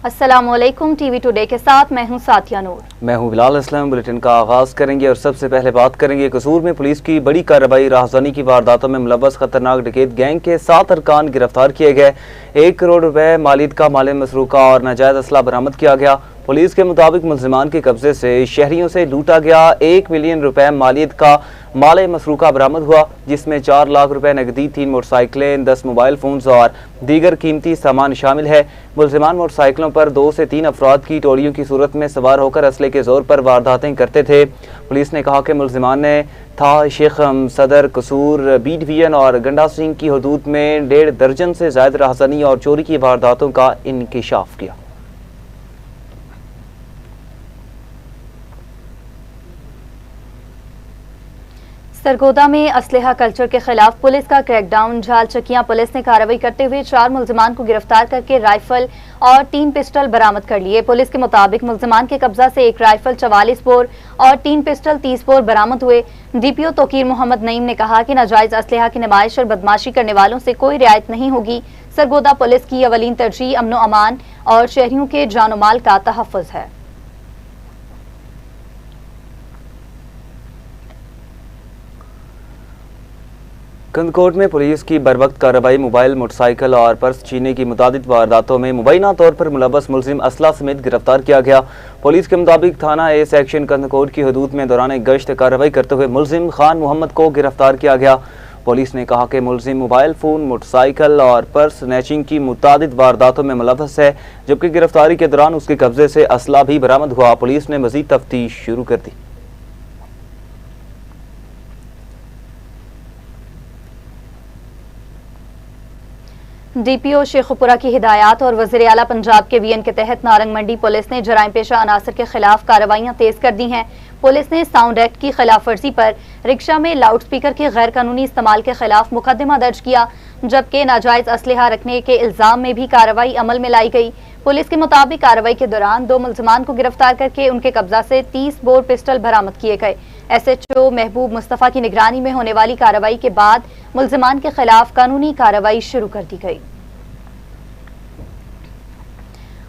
अस्सलामुअलैकुम, TV today के साथ मैं हूं साथिया नूर। मैं हूं बिलाल इस्लाम। बुलेटिन का आगाज करेंगे और सबसे पहले बात करेंगे कसूर में पुलिस की बड़ी कार्रवाई। राहज़ानी की वारदातों में मुलव्वस खतरनाक डकैत गैंग के 7 अरकान गिरफ्तार किए गए। 1 करोड़ रुपए मालियत का माल मसरूका और नाजायज असला बरामद किया गया। पुलिस के मुताबिक मुल्जिमान के कब्जे से शहरियों से लूटा गया 1 मिलियन रुपए मालियत का माल मसरूका बरामद हुआ, जिसमें 4 लाख रुपए नकदी, 3 मोटरसाइकिलें, 10 मोबाइल फोन्स और दीगर कीमती सामान शामिल है। मुल्जिमान मोटरसाइकिलों पर 2 से 3 अफराद की टोलियों की सूरत में सवार होकर असले के जोर पर वारदातें करते थे। पुलिस ने कहा कि मुल्जिमान ने था शेख सदर, कसूर, बी डिवीजन और गंडा सिंह की हदूद में 1.5 दर्जन से ज्यादा राहज़नी और चोरी की वारदातों का इंकिशाफ किया। सरगोदा में असलहा कल्चर के खिलाफ पुलिस का क्रैकडाउन। झालचकियां पुलिस ने कार्रवाई करते हुए 4 मुल्जिमान को गिरफ्तार करके राइफल और 3 पिस्टल बरामद कर लिए। पुलिस के मुताबिक मुल्जिमान के कब्जा से 1 राइफल 44 बोर और 3 पिस्टल 30 बोर बरामद हुए। डीपीओ तोकीर मोहम्मद नईम ने कहा कि नाजायज असलहा की नुमाइश और बदमाशी करने वालों से कोई रियायत नहीं होगी। सरगोदा पुलिस की अवलीन तरजीह अमनो अमान और शहरियों के जानो माल का तहफ़्फ़ुज़ है। कंदकोट में पुलिस की बरवक्त कार्रवाई मोबाइल, मोटरसाइकिल और पर्स छीनने की मुतादिद वारदातों में मुबैना तौर पर मुलव्वस मुल्जिम असला समेत गिरफ्तार किया गया। पुलिस के मुताबिक थाना ए सेक्शन कंदकोट की हदूद में दौरान गश्त कार्रवाई करते हुए मुल्जिम खान मोहम्मद को गिरफ्तार किया गया। पुलिस ने कहा कि मुल्जिम मोबाइल फोन, मोटरसाइकिल और पर्स स्नैचिंग की मुतादिद वारदातों में मुलव्वस है, जबकि गिरफ्तारी के दौरान उसके कब्जे से असला भी बरामद हुआ। पुलिस ने मजीद तफ्तीश शुरू कर दी। डीपीओ शेखुपुरा की हिदायत और वज़ीर आला पंजाब के वीएन के तहत नारंग मंडी पुलिस ने जराइम पेशा अनासर के खिलाफ कार्रवाइयां तेज कर दी हैं। पुलिस ने साउंड एक्ट की खिलाफ वर्जी पर रिक्शा में लाउड स्पीकर के गैर कानूनी इस्तेमाल के खिलाफ मुकदमा दर्ज किया, जबकि नाजायज असलहा रखने के इल्जाम में भी कार्रवाई अमल में लाई गई। पुलिस के मुताबिक कार्रवाई के दौरान 2 मुल्जिमान को गिरफ्तार करके उनके कब्जा से 30 बोर पिस्टल बरामद किए गए। एसएचओ महबूब मुस्तफा की निगरानी में होने वाली कार्रवाई के बाद मुल्जिमान के खिलाफ कानूनी कार्रवाई शुरू कर दी गई।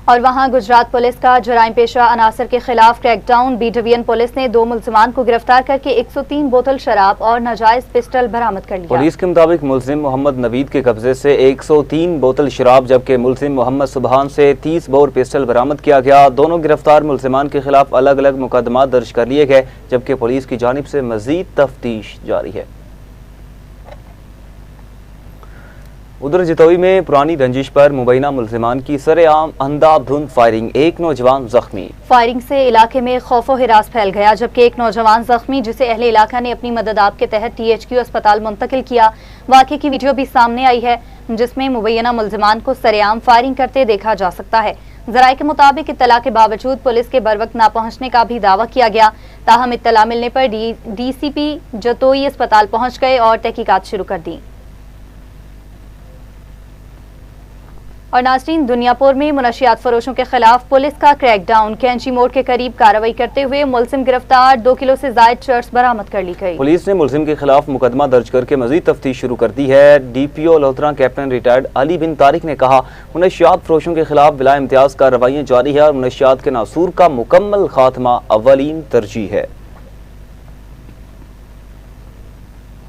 और वहां गुजरात पुलिस का जराइम पेशा अनासर के खिलाफ क्रैकडाउन। बी डिवीजन पुलिस ने 2 मुल्जिमान को गिरफ्तार करके 103 बोतल शराब और नाजायज पिस्टल बरामद कर लिया। पुलिस के मुताबिक मुल्जिम मोहम्मद नवीद के कब्जे से 103 बोतल शराब, जबकि मुल्जिम मोहम्मद सुबहान से 30 बोर पिस्टल बरामद किया गया। दोनों गिरफ्तार मुल्जिमान के खिलाफ अलग अलग मुकदमा दर्ज कर लिए गए, जबकि पुलिस की जानिब से मजीद तफ्तीश जारी है। उधर जतोई में पुरानी रंजिश पर मुबैना मुल्जिमान की सरेआम अंधाधुंध फायरिंग, 1 नौजवान जख्मी। फायरिंग से इलाके में खौफो हिरास फैल गया, जबकि 1 नौजवान जख्मी, जिसे अहले इलाका ने अपनी मदद आप के तहत THQ अस्पताल मुंतकिल किया। वाक़े की वीडियो भी सामने आई है, जिसमें मुबैना मुल्जिमान को सरेआम फायरिंग करते देखा जा सकता है। जराये के मुताबिक इत्तला के बावजूद पुलिस के बरवक्त ना पहुंचने का भी दावा किया गया। ताहम इत्तला मिलने पर DCP जतोई अस्पताल पहुंच गए और तहकीकात शुरू कर दी। और नाज़रीन, दुनियापुर में मुनशियात फरोशों के खिलाफ पुलिस का क्रैकडाउन। कैंची मोड़ के करीब कार्रवाई करते हुए मुल्जिम गिरफ्तार, 2 किलो से ज्यादा चर्स बरामद कर ली गई। पुलिस ने मुल्जिम के खिलाफ मुकदमा दर्ज करके मजीद तफ्तीश शुरू कर दी है। डीपीओ लोहतरा कैप्टन रिटायर्ड अली बिन तारिक ने कहा, मुनशियात फरोशों के खिलाफ बिला इम्तियाज कार्रवाइयां जारी है और मुनशियात के नासूर का मुकम्मल खात्मा अव्वलीन तरजीह है।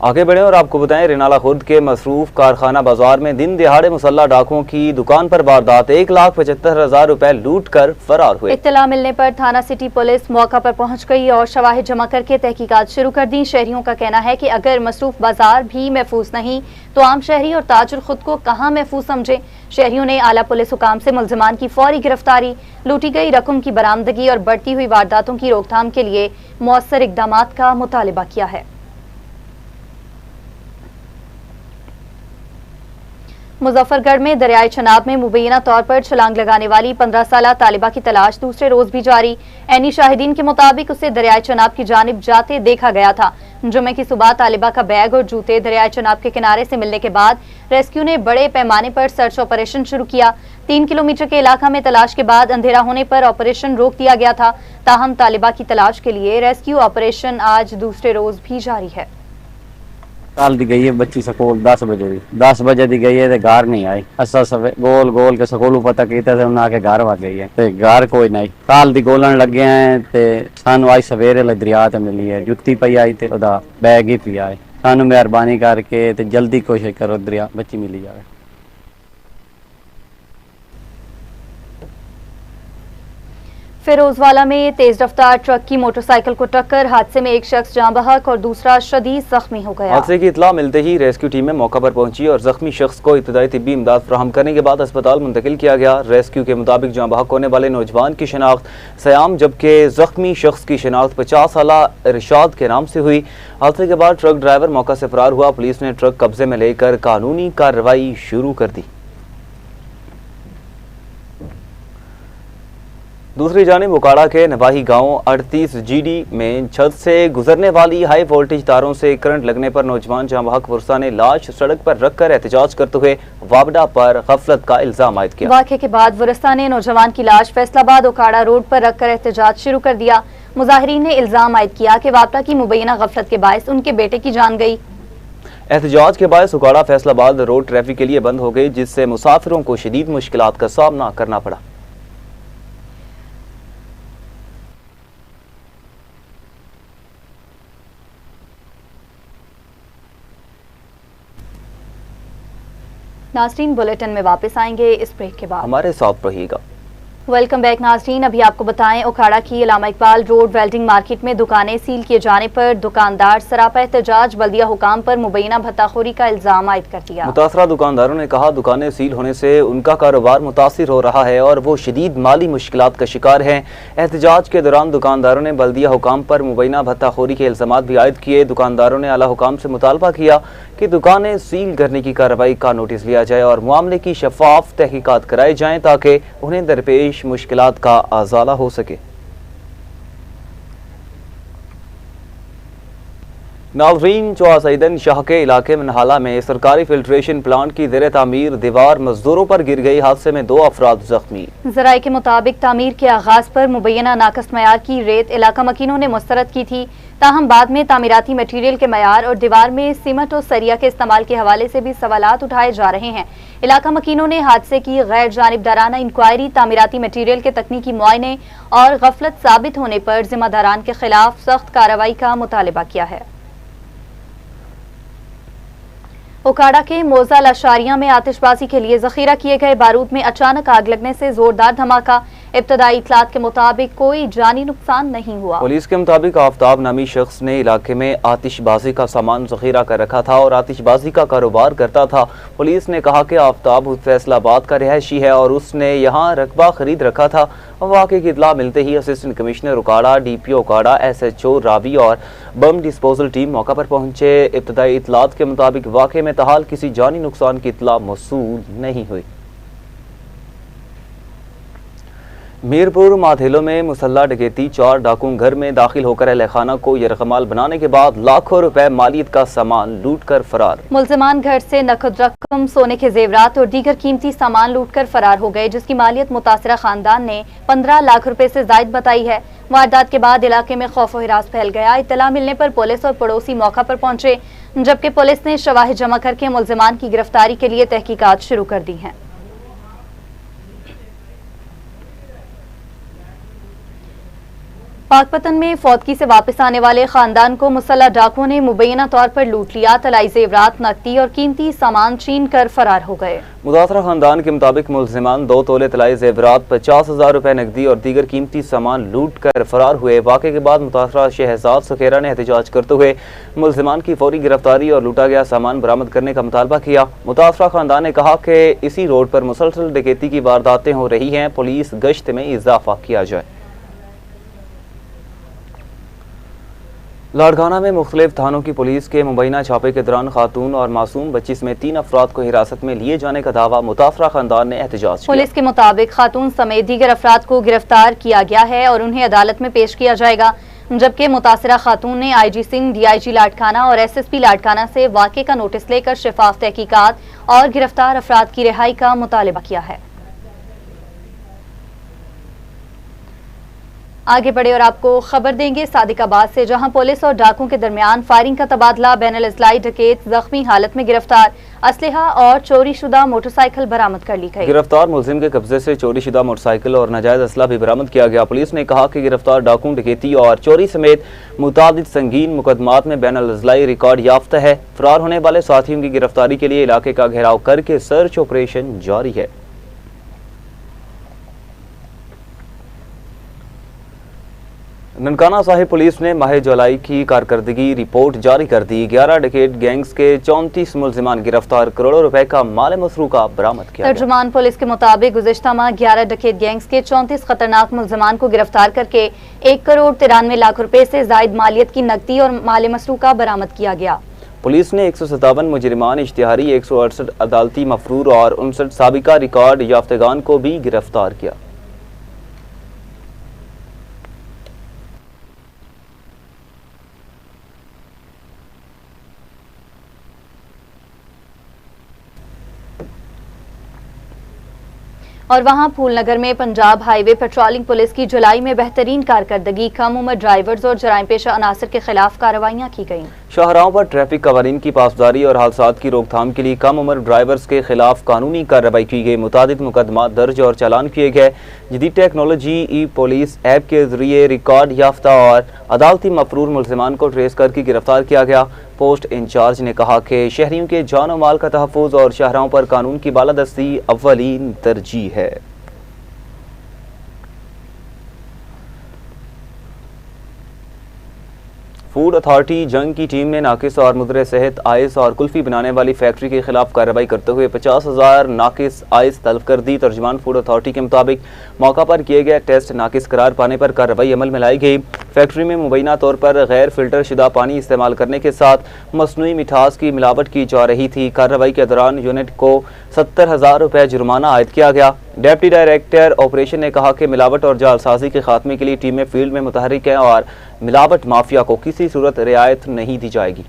आगे बढ़े और आपको बताएं, रिनाला खुर्द के मसरूफ कारखाना बाजार में दिन दिहाड़े मुसल्ला डाकुओं की दुकान पर वारदात, 1,75,000 रुपए लूट कर फरार हुए। इत्तला मिलने पर थाना सिटी पुलिस मौका पर पहुंच गई और शवाहिद जमा करके तहकीकात शुरू कर दी। शहरियों का कहना है कि अगर मसरूफ बाजार भी महफूज नहीं तो आम शहरी और ताजुर खुद को कहाँ महफूज समझे। शहरियों ने आला पुलिस हुकाम से मुल्जिमान की फौरी गिरफ्तारी, लूटी गई रकम की बरामदगी और बढ़ती हुई वारदातों की रोकथाम के लिए मौसर इकदाम का मुतालिबा किया है। मुजफ्फरगढ़ में दरियाए चनाब में मुबैना तौर पर छलांग लगाने वाली 15 साला तालिबा की तलाश दूसरे रोज भी जारी। ऐनी शाहिदीन के मुताबिक उसे दरियाए चनाब की जानिब जाते देखा गया था। जुमे की सुबह तालिबा का बैग और जूते दरियाए चनाब के किनारे से मिलने के बाद रेस्क्यू ने बड़े पैमाने पर सर्च ऑपरेशन शुरू किया। 3 किलोमीटर के इलाका में तलाश के बाद अंधेरा होने पर ऑपरेशन रोक दिया गया था। ताहम तालिबा की तलाश के लिए रेस्क्यू ऑपरेशन आज दूसरे रोज भी जारी है। कल दी गई है बच्ची स्कूल 10 बजे दी 10 बजे दी गई है ते घर नहीं आई। असा सब गोल गोल के स्कूलों पता किया ते उन्हें आके घर वग गई है ते घर कोई नहीं। कल दी गोलन लगे हैं ते सानू आई सवेरे दरिया ते मिली है। जुत्ती पई आई ते ओदा बैग ही पिया है। सानू मेहरबानी करके ते जल्दी कोशिश करो दरिया बच्ची मिली जाए। फिरोजवाला में तेज रफ्तार ट्रक की मोटरसाइकिल को टक्कर, हादसे में एक शख्स जाँ बहक और दूसरा शदीद जख्मी हो गया। हादसे की इतला मिलते ही रेस्क्यू टीमें मौका पर पहुंची और जख्मी शख्स को इब्तदाई तिब्बी इमदाद फराहम करने के बाद अस्पताल मुंतकिल किया गया। रेस्क्यू के मुताबिक जाँ बहक होने वाले नौजवान की शनाख्त सयाम जबकि जख्मी शख्स की शनाख्त 50 साला इरशाद के नाम से हुई। हादसे के बाद ट्रक ड्राइवर मौका से फरार हुआ। पुलिस ने ट्रक कब्जे में लेकर कानूनी कार्रवाई शुरू कर दी। दूसरी जानिब उकाड़ा के नवाही गांव 38 GD में छत से गुजरने वाली हाई वोल्टेज तारों से करंट लगने पर नौजवान जाँ बहक पुरसा ने लाश सड़क पर रखकर एहतजाज करते हुए वाबडा पर गफलत का इल्जाम आयद किया। वाक़े के बाद वरस्ता ने नौजवान की लाश फैसलाबाद उकाड़ा रोड पर रखकर एहतजाज शुरू कर दिया। मुजाहिरीन ने इल्जाम आयद किया कि वाबडा की मुबैना गफलत के बायस उनके बेटे की जान गई। एहतजाज के बायस उकाड़ा फैसलाबाद रोड ट्रैफिक के लिए बंद हो गई, जिससे मुसाफिरों को शदीद मुश्किलात का सामना करना पड़ा। नाज़रीन, बुलेटिन में वापस आएंगे इस ब्रेक के बाद। हमारे साथ रहिएगा। वेलकम बैक नाज़रीन। अभी आपको बताएं, उखाड़ा की इलामा इकबाल रोड वेल्डिंग मार्केट में दुकानें सील किए जाने पर दुकानदार सरापा एहतजाज बल्दिया हुकाम पर मुबैना भत्ताखोरी का इल्जाम आयद कर दिया। मुतासरा दुकानदारों ने कहा दुकानें सील होने से उनका कारोबार मुतासिर हो रहा है और वो शदीद माली मुश्किलात का शिकार हैं। एहतजाज के दौरान दुकानदारों ने बल्दिया हुकाम पर मुबैना भत्ताखोरी के इल्जाम भी आयद किए। दुकानदारों ने आला हुकाम से मुतालबा किया कि दुकानें सील करने की कार्रवाई का नोटिस लिया जाए और मामले की शफाफ तहकीकात कराई जाएं ताकि उन्हें दरपेश मुश्किलात का अजाला हो सके। नाज़रीन, चौसईदन शाह के इलाके में नहाला में सरकारी फिल्ट्रेशन प्लांट की ज़ेरे तामीर दीवार मजदूरों पर गिर गई। हादसे में 2 अफराद जख्मी। ज़राए के मुताबिक तामीर के आगाज पर मुबैना नाकस मयार की रेत इलाका मकीनों ने मुस्तरद की थी, ताहम बाद में तामीराती मटीरियल के मयार और दीवार में सीमेंट और सरिया के इस्तेमाल के हवाले से भी सवालात उठाए जा रहे हैं। इलाका मकीनों ने हादसे की गैर जानिबदाराना इंक्वायरी, तामीराती मटीरियल के तकनीकी मुआयने और गफलत साबित होने पर जिम्मेदारान के खिलाफ सख्त कार्रवाई का मुतालबा किया है। उकाड़ा के मोजा लशारिया में आतिशबाजी के लिए जखीरा किए गए बारूद में अचानक आग लगने से जोरदार धमाका। इब्तदाई इतलात के मुताबिक कोई जानी नुकसान नहीं हुआ। पुलिस के मुताबिक आफ्ताब नामी शख्स ने इलाके में आतिशबाजी का सामान जखीरा कर रखा था और आतिशबाजी का कारोबार करता था। पुलिस ने कहा कि आफ्ताब फैसलाबाद का रिहायशी है और उसने यहाँ रकबा खरीद रखा था। वाक़े की इतला मिलते ही assistant commissioner Okara, DPO Okara, SHO Ravi और बम डिस्पोजल टीम मौका पर पहुंचे। इब्तदाई इतलात के मुताबिक वाक़े में ताहाल किसी जानी नुकसान की इतला मौसूल नहीं हुई। मीरपुर माधेलो में मुसल्ला डकैती, 4 डाकू घर में दाखिल होकर अहलखाना को यरगमाल बनाने के बाद लाखों रुपए मालियत का सामान लूट कर फरार। मुल्जिमान घर से नकद रकम, सोने के जेवरात और दीगर कीमती सामान लूट कर फरार हो गए, जिसकी मालियत मुतासरा खानदान ने 15 लाख रुपए से जायद बताई है। वारदात के बाद इलाके में खौफ और हिरास फैल गया। इत्तला मिलने पर पुलिस और पड़ोसी मौका पर पहुंचे, जबकि पुलिस ने शवाहिद जमा करके मुल्जिमान की गिरफ्तारी के लिए तहकीकात शुरू कर दी हैं। पाकपतन में फौतगी से वापस आने वाले खानदान को मुसल्लह डाकुओं ने मुबैना तौर पर लूट लिया। तलाई जेवरात, नकदी और कीमती सामान छीन कर फरार हो गए। मुतासरा खानदान के मुताबिक मुल्जिमान 2 तोले तलाई जेवरात, 50,000 रुपए नकदी और दीगर कीमती सामान लूट कर फरार हुए। वाक़े के बाद मुतासरा शहजाद सुखेरा ने एहतजाज करते हुए मुल्जिमान की फौरी गिरफ्तारी और लूटा गया सामान बरामद करने का मुतालबा किया। मुतासरा खानदान ने कहा कि इसी रोड पर मुसलसल डकैती की वारदातें हो रही हैं, पुलिस गश्त में इजाफा किया जाए। लाड़काना में मुख्तलिफ थानों की पुलिस के मुबैना छापे के दौरान खातून और मासूम बच्ची समेत 3 अफराद को हिरासत में लिए जाने का दावा मुतासरा खानदान ने एहतजाज किया। पुलिस के मुताबिक खातून समेत दीगर अफराद को गिरफ्तार किया गया है और उन्हें अदालत में पेश किया जाएगा, जबकि मुतासरा खातून ने IG सिंह, DIG लाड़काना और SSP लाड़काना से वाक़े का नोटिस लेकर शफाफ तहकीकात और गिरफ्तार अफराद की रिहाई का मुतालबा किया है। आगे बढ़े और आपको खबर देंगे सादिकाबाद से, जहां पुलिस और डाकुओं के दरमियान फायरिंग का तबादला। बैनुल-इस्लाई डकैत जख्मी हालत में गिरफ्तार, असलहा और चोरीशुदा मोटरसाइकिल बरामद कर ली गई। गिरफ्तार मुलजिम के कब्जे से चोरीशुदा मोटरसाइकिल और नाजायज असला भी बरामद किया गया। पुलिस ने कहा कि गिरफ्तार डाकुओं डकैती और चोरी समेत मुतादिद संगीन मुकदमात में बैनुल-इस्लाई रिकॉर्ड याफ्ता है। फरार होने वाले साथियों की गिरफ्तारी के लिए इलाके का घेराव करके सर्च ऑपरेशन जारी है। ननकाना साहिब पुलिस ने माह जुलाई की कारकर्दगी रिपोर्ट जारी कर दी। 11 डकैत गैंग्स के 34 मुलजिमान गिरफ्तार, करोड़ों रुपए का माल मसरूका बरामद किया। तर्जुमान पुलिस के मुताबिक गुज़िश्ता माह 11 डकैत गैंग्स के 34 खतरनाक मुलजिमान को गिरफ्तार करके 1 करोड़ 93 लाख रुपए से जायद मालियत की नकदी और माल मसरूका बरामद किया गया। पुलिस ने 157 मुजरिमान, इश्तिहारी, 168 अदालती मफरूर और 59 साबिका रिकॉर्ड याफ्तगान को भी गिरफ्तार किया। और वहां फूलनगर में पंजाब हाईवे पेट्रोलिंग पुलिस की जुलाई में बेहतरीन कारकर्दगी, कम उम्र ड्राइवर्स और जराइम पेशा अनासर के खिलाफ कार्रवाइयां की गईं। शाहराहों पर ट्रैफिक कवानीन की पासदारी और हादसात की रोकथाम के लिए कम उम्र ड्राइवर्स के खिलाफ कानूनी कार्रवाई की गई। मुतादिद मुकदमा दर्ज और चालान किए गए। जदीद टेक्नोलॉजी ई पुलिस ऐप के जरिए रिकॉर्ड याफ्ता और अदालती मफरूर मुलजिमान को ट्रेस करके गिरफ्तार किया गया। पोस्ट इंचार्ज ने कहा कि शहरियों के जान और माल का तहफ़्फ़ुज़ और शाहराहों पर कानून की बालादस्ती अव्वलीन तरजीह है। फूड अथॉरिटी जंग की टीम ने नाकिस और मुद्रे सेहत आइस और कुल्फी बनाने वाली फैक्ट्री के खिलाफ कार्रवाई करते हुए 50,000 नाकिस आइस तलब कर दी। तर्जुमान फूड अथॉरिटी के मुताबिक मौका पर किए गए टेस्ट नाकिस करार पाने पर कार्रवाई अमल में लाई गई। फैक्ट्री में मुबैना तौर पर गैर फिल्टर शुदा पानी इस्तेमाल करने के साथ मसनूई मिठास की मिलावट की जा रही थी। कार्रवाई के दौरान यूनिट को 70,000 रुपये जुर्माना आयद किया गया। डिप्टी डायरेक्टर ऑपरेशन ने कहा कि मिलावट और जालसाजी के खात्मे के लिए टीमें फील्ड में मुतहरिक हैं और मिलावट माफिया को किसी सूरत रियायत नहीं दी जाएगी।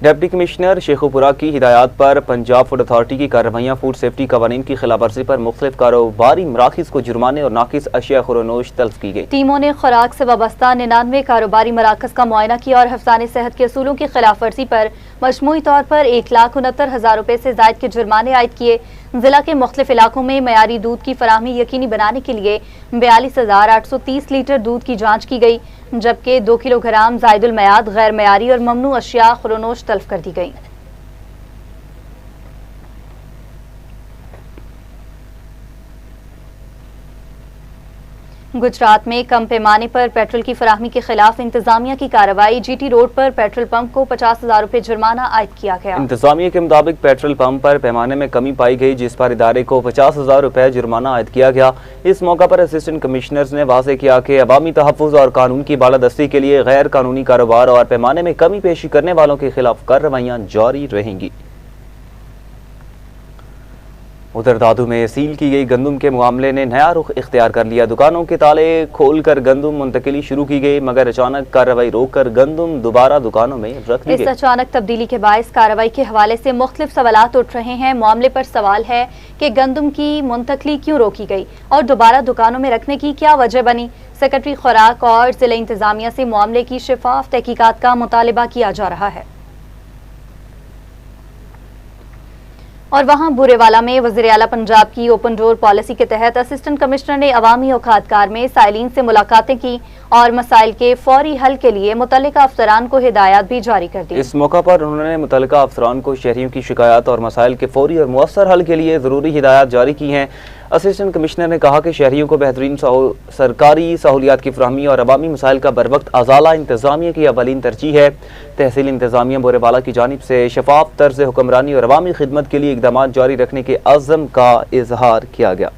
डिप्टी कमिश्नर शेखुपुरा की हिदायत पर पंजाब फूड अथॉरिटी की कार्रवाइयाँ फूड सेफ्टी कवानीन की खिलाफवर्जी पर मुख्तलिफ कारोबारी मराकिज़ को जुर्माने और नाकिस अशिया खुरोनोश तलब की गई। टीमों ने खुराक से वाबस्ता 99 कारोबारी मराकज़ का मुआयना किया और हिफ्ज़ान सेहत के असूलों की खिलाफवर्जी पर मजमूई तौर पर 1,69,000 रुपये से ज़ायद के जुर्माने आयद किए। जिला के मुख्तलिफ इलाकों में मयारी दूध की फराहमी यकीनी बनाने के लिए 42,830 लीटर दूध की जाँच की गई, जबकि 2 किलोग्राम जायदुल मयाद, गैर मयारी और ममनू अशिया खुरोनोश तलब कर दी गई। गुजरात में कम पैमाने पर पेट्रोल की फराहमी के खिलाफ इंतजामिया की कार्रवाई। GT रोड पर पेट्रोल पंप को 50,000 रुपये जुर्माना आयद किया गया। इंतजामिया के मुताबिक पेट्रोल पंप पर पैमाने में कमी पाई गई, जिस पर इदारे को 50,000 रुपये जुर्माना आयद किया गया। इस मौका पर असिस्टेंट कमिश्नर्स ने वाज़ेह किया कि अवामी तहफ़्फ़ुज़ और कानून की बालादस्ती के लिए गैर कानूनी कारोबार और पैमाने में कमी पेशी करने वालों के खिलाफ कार्रवाइयाँ जारी रहेंगी। उधर दादू में सील की गई गंदम के मामले ने नया रुख इख्तियार कर लिया। दुकानों के ताले खोलकर गंदम मुंतकिली शुरू की गई, मगर अचानक कार्रवाई रोककर गंदम दोबारा दुकानों में रख दी गई। इस अचानक तब्दीली के बायस कार्रवाई के हवाले से मुख्तलिफ सवालात उठ रहे हैं। मामले पर सवाल है कि गंदम की मुंतकिली क्यों रोकी गई और दोबारा दुकानों में रखने की क्या वजह बनी। सेक्रेटरी खुराक और जिला इंतजामिया से मामले की शफाफ तहकीकात का मुतालिबा किया जा रहा है। और वहां बुरेवाला में वज़ीर आला पंजाब की ओपन डोर पॉलिसी के तहत असिस्टेंट कमिश्नर ने अवामी औकातकार में साइलिन से मुलाकातें की और मसाइल के फौरी हल के लिए मुतल्लिका अफसरान को हिदायत भी जारी कर दी। इस मौका पर उन्होंने मुतल्लिका अफसरान को शहरियों की शिकायत और मसाइल के फौरी और मुअस्सर हल के लिए ज़रूरी हिदायत जारी की हैं। असिस्टेंट कमिश्नर ने कहा कि शहरियों को बेहतरीन सरकारी सहूलियात की फराहमी और अवामी मसाइल का बरवक्त अजाला इंतजामिया की अवलीन तरजीह है। तहसील इंतजामिया बुरेवाला की जानिब से शफाफ तर्ज हुक्मरानी और अवामी खिदमत के लिए इक़दाम जारी रखने के अज़्म का इजहार किया गया।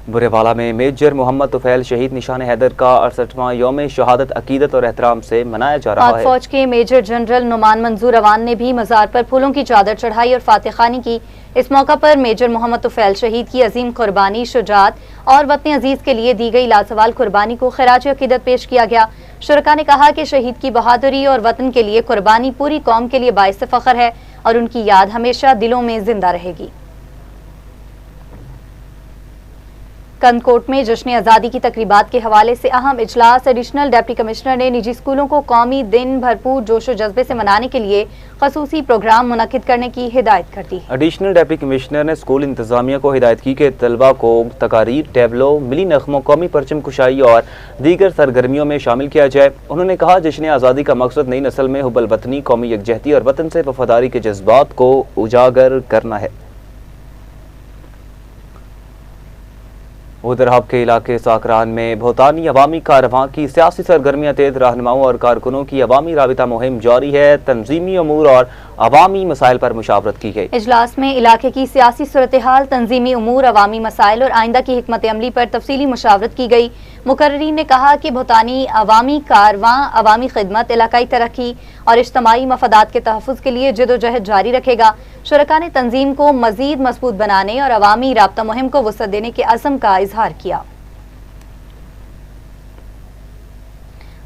बुरेवाला में मेजर मोहम्मद तुफैल शहीद निशान हैदर का 68वां यौम शहादत अकीदत और एहतराम से मनाया जा रहा है। फौज के मेजर जनरल नुमान मंजूर अवान ने भी मज़ार पर फूलों की चादर चढ़ाई और फातिह खानी की। इस मौका पर मेजर मोहम्मद तुफैल शहीद की अजीम कुर्बानी, शुजात और वतन अजीज के लिए दी गई लाजवाल कुर्बानी को खराज अकीदत पेश किया गया। शुरका ने कहा कि शहीद की बहादुरी और वतन के लिए कुर्बानी पूरी कौम के लिए बाइस फ़ख्र है और उनकी याद हमेशा दिलों में जिंदा रहेगी। कंदकोट में जश्न आज़ादी की तकरीबात के हवाले से अहम इजलास। एडिशनल डिप्टी कमिश्नर ने निजी स्कूलों को कौमी दिन भरपूर जोश व जज्बे से मनाने के लिए खसूसी प्रोग्राम मुनक्किद करने की हिदायत कर दी। एडिशनल डिप्टी कमिश्नर ने स्कूल इंतजामिया को हिदायत की कि तलबा को तकारीर, टैबलो, मिली नगमों, कौमी परचम कुशाई और दीगर सरगर्मियों में शामिल किया जाए। उन्होंने कहा जश्न आज़ादी का मकसद नई नस्ल में हुब्बुल वतनी, कौमी यकजहती और वतन से वफादारी के जज्बात को उजागर करना है। उधर हब के इलाके साकरान में भूतानी अवामी कारवां की सियासी सरगर्मियां तेज, रहनुमाओं और कारकुनों की अवामी राबिता मुहिम जारी है। तंजीमी अमूर और अवामी मसाइल पर मुशावरत की गई। इजलास में इलाके की सियासी सूरत हाल, तंजीमी उमूर, अवामी मसाइल और आइंदा की हिकमत अमली पर तफसीली मुशावरत की गई। मुकर्रीन ने कहा कि भूतानी अवामी कारवां अवामी खिदमत, इलाकाई तरक्की और इज्तमाई मफादात के तहफ़्फ़ुज़ के लिए जदोजहद जारी रखेगा। शुरका ने तंजीम को मज़ीद मजबूत बनाने और अवामी राब्ता मुहिम को वसअत देने के अज़्म का इजहार किया।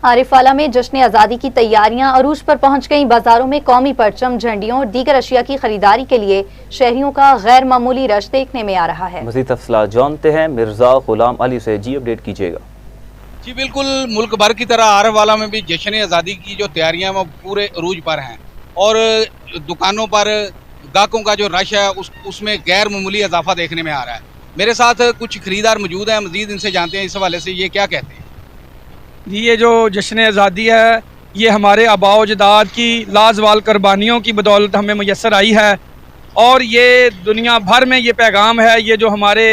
आरिफवाला में जश्न आज़ादी की तैयारियां अरूज पर पहुंच गईं। बाजारों में कौमी परचम, झंडियों और दीगर अशिया की खरीदारी के लिए शहरियों का गैर मामूली रश देखने में आ रहा है। मज़ीद तफसीलात जानते हैं मिर्जा गुलाम अली से। जी अपडेट कीजिएगा। जी बिल्कुल, मुल्क भर की तरह आरिफवाला में भी जश्न आज़ादी की जो तैयारियां वो पूरे अरूज पर हैं और दुकानों पर ग्राहकों का जो रश है उसमें गैर मामूली इजाफा देखने में आ रहा है। मेरे साथ कुछ खरीदार मौजूद हैं, मज़ीद इनसे जानते हैं इस हवाले से ये क्या कहते हैं। जी, ये जो जश्न आज़ादी है ये हमारे आबाओ अजदाद की लाजवाल कुर्बानियों की बदौलत हमें मैसर आई है और ये दुनिया भर में ये पैगाम है। ये जो हमारे